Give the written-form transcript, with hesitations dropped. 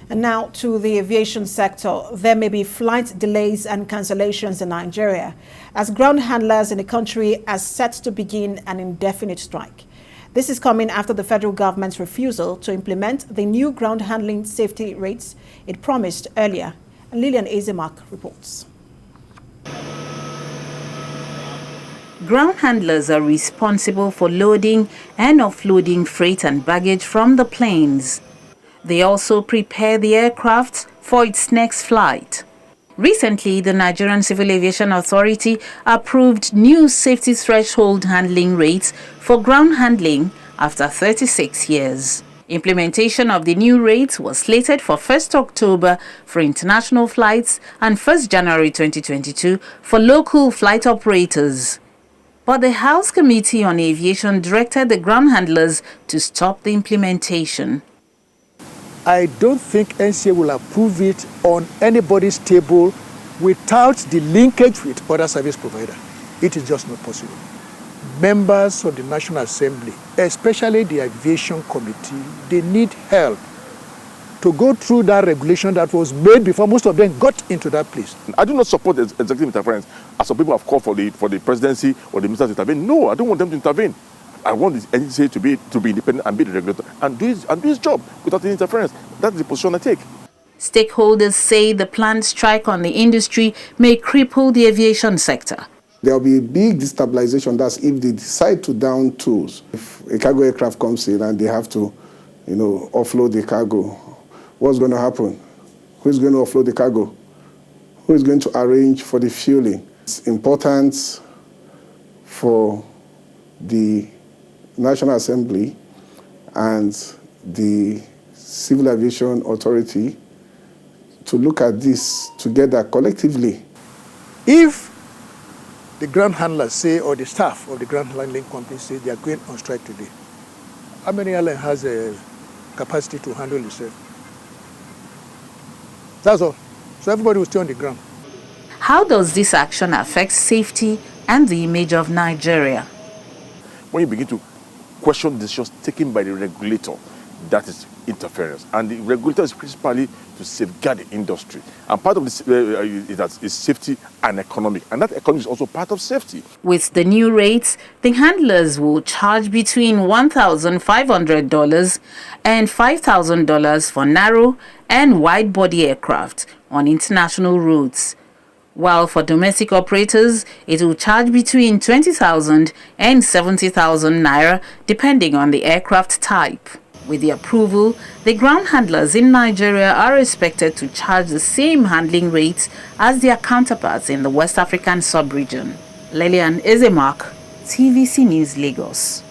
And now to the aviation sector. There may be flight delays and cancellations in Nigeria as ground handlers in the country are set to begin an indefinite strike. This is coming after the federal government's refusal to implement the new ground handling safety rates it promised earlier. And Lillian Embark reports. Ground handlers are responsible for loading and offloading freight and baggage from the planes. They also prepare the aircraft for its next flight. Recently, the Nigerian Civil Aviation Authority approved new safety threshold handling rates for ground handling after 36 years. Implementation of the new rates was slated for 1st October for international flights and 1st January 2022 for local flight operators. But the House Committee on Aviation directed the ground handlers to stop the implementation. I don't think NCA will approve it on anybody's table without the linkage with other service provider. It is just not possible. Members of the National Assembly, especially the Aviation Committee, they need help to go through that regulation that was made before most of them got into that place. I do not support executive interference, as some people have called for the presidency or the minister to intervene. No, I don't want them to intervene. I want the NCA to be independent and be the regulator and do his job without any interference. That's the position I take. Stakeholders say the planned strike on the industry may cripple the aviation sector. There will be a big destabilization. That's if they decide to down tools. If a cargo aircraft comes in and they have to, offload the cargo, what's going to happen? Who's going to offload the cargo? Who is going to arrange for the fueling? It's important for the National Assembly and the Civil Aviation Authority to look at this together collectively. If the ground handlers say, or the staff of the ground handling company say they are going on strike today, how many airline has a capacity to handle itself? That's all. So everybody will stay on the ground. How does this action affect safety and the image of Nigeria? When you begin to question decisions taken by the regulator, that is interference. And the regulator is principally to safeguard the industry. And part of this is safety and economic. And that economy is also part of safety. With the new rates, the handlers will charge between $1,500 and $5,000 for narrow and wide-body aircraft on international routes. While for domestic operators, it will charge between 20,000 and 70,000 naira, depending on the aircraft type. With the approval, the ground handlers in Nigeria are expected to charge the same handling rates as their counterparts in the West African sub-region. Lillian Embark, TVC News, Lagos.